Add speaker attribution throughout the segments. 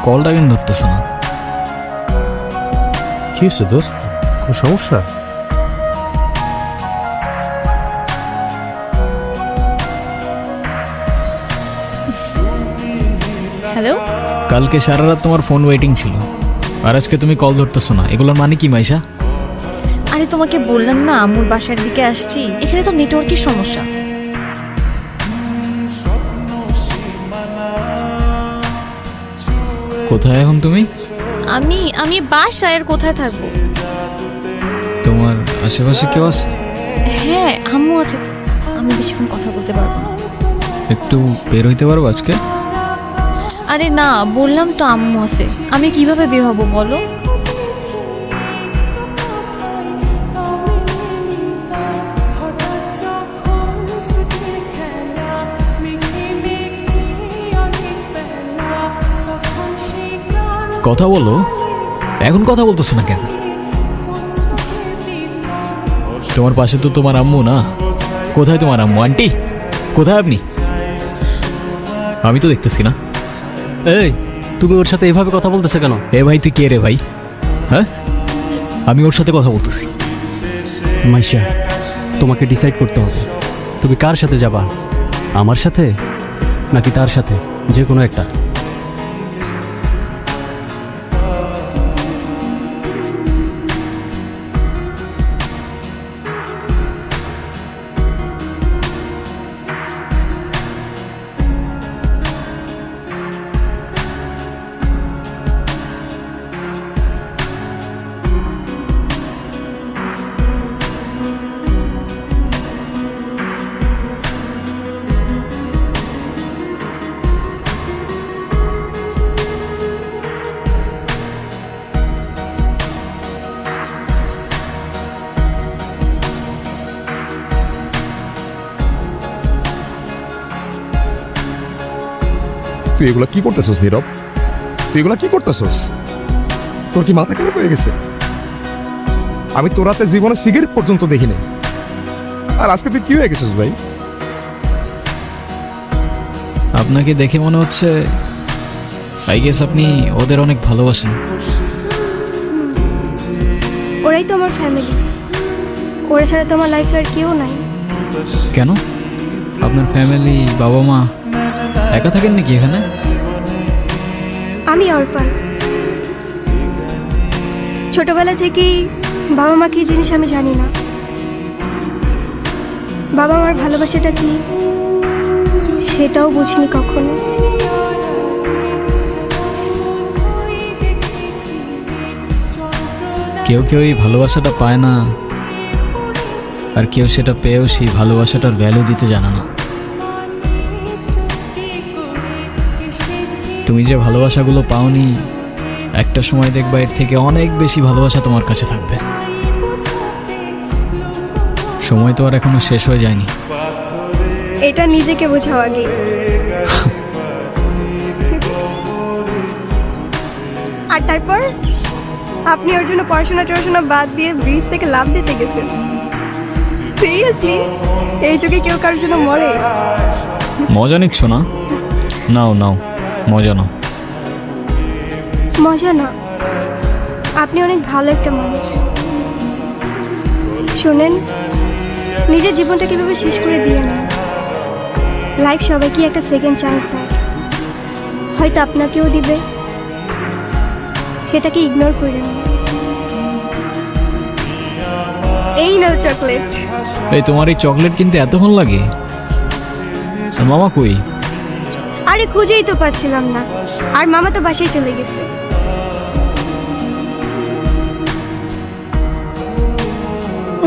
Speaker 1: কলটা কেন ধরতেছে না?
Speaker 2: কি হচ্ছে দোস্ত, কোনো সমস্যা?
Speaker 3: হ্যালো,
Speaker 1: কালকে সারা রাত তোমার ফোন ওয়েটিং ছিল, আর আজকে তুমি কল ধরতেছো না। এগুলোর মানে কি মাইশা?
Speaker 3: আরে তোমাকে বললাম না আম্মুর বাসার দিকে আসছি, এখানে তো নেটওয়ার্কের সমস্যা।
Speaker 1: কোথায় এখন তুমি?
Speaker 3: আমি আমি বাসায়, আর কোথায় থাকবো?
Speaker 1: তোমার আশেপাশে কেউ আছে?
Speaker 3: হ্যাঁ, আম্মু আছে। আমি বেশিক্ষণ কথা বলতে পারবো না।
Speaker 1: একটু বের হইতে পারবো আজকে?
Speaker 3: আরে না, বললাম তো আম্মু আছে। আমি কিভাবে বের হবো বলো?
Speaker 1: কথা বলো, এখন কথা বলতেছো না কেন? তোমার পাশে তো তোমার আম্মু না। কোথায় তোমার আম্মু? আন্টি কোথায় আপনি? আমি তো দেখতেছি না।
Speaker 4: এই, তুমি ওর সাথে এভাবে কথা বলতেছো কেন?
Speaker 1: এ ভাই, তুই কে রে ভাই? হ্যাঁ, আমি ওর সাথে কথা বলতেছি।
Speaker 4: মাইশা, তোমাকে ডিসাইড করতে হবে তুমি কার সাথে যাবা, আমার সাথে নাকি তার সাথে, যে কোনো একটা।
Speaker 2: তুই এগুলা কি করতেছস নীরব? তুই এগুলা কি করতেছস? তোর কি মাথা খারাপ হয়ে গেছে? আমি তোর রাতে জীবনে সিগারেট পর্যন্ত দেখিনি, আর আজকে তুই কি হয়ে গেছিস ভাই?
Speaker 1: আপনাকে দেখে মনে হচ্ছে আই গেস আপনি ওদের অনেক ভালোবাসেন।
Speaker 5: ওরাই তো আমার ফ্যামিলি, ওরা ছাড়া তো আমার লাইফে আর কেউ নাই।
Speaker 1: কেন? আপনার ফ্যামিলি, বাবা মা একা থাকেন নাকি এখানে?
Speaker 5: আমি অর্পান। ছোটবেলা থেকেই বাবা মা কি জিনিস আমি জানি না। বাবা মার ভালোবাসাটা কি সেটাও বুঝিনি কখনো।
Speaker 1: কেউ কেউ এই ভালোবাসাটা পায় না, আর কেউ সেটা পেয়েও সেই ভালোবাসাটার ভ্যালু দিতে জানে না। তুমি যে ভালোবাসাগুলো পাওনি, একটা সময় দেখবা এর থেকে অনেক বেশি ভালোবাসা তোমার কাছে থাকবে। সময় তো আর এখনো শেষ হয়ে যায়নি।
Speaker 5: এটা নিজেকে বোঝাও আগে। আর তারপর আপনি ওর জন্য পড়াশোনা বাদ দিয়ে ব্রিজ থেকে লাফ দিতে গেছেন। সিরিয়াসলি, এই যুগে কেউ কারোর জন্য মরে?
Speaker 1: মজা নিচ্ছ না? নাও নাও, মজা নাও।
Speaker 5: মজা না, আপনি অনেক ভালো একটা মানুষ। শোনেন, নিজের জীবনটা কিভাবে শেষ করে দিয়ে না। লাইফ সবাইকে একটা সেকেন্ড চান্স দেয়, হয়তো আপনাকেও দিবে, সেটাকে ইগনোর করে না। এই নাও চকলেট।
Speaker 1: এই তোমার এই চকলেট কিনতে এতক্ষণ লাগে? আর মামা কই?
Speaker 5: আরে খুঁজেই তো পাচ্ছিলাম না, আর মামা তো বাসায় চলে গেছে।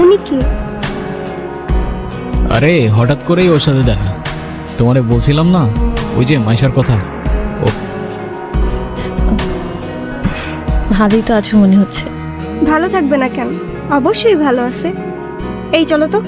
Speaker 5: উনি কি?
Speaker 1: আরে হঠাৎ করেই ওর সাথে দেখা। তোমারে বলছিলাম না ওই যে মাইশার কথা। ও
Speaker 3: ভালোই তো আছো মনে হচ্ছে।
Speaker 5: ভালো থাকবে না কেন? অবশ্যই ভালো আছে। এই চলো তো।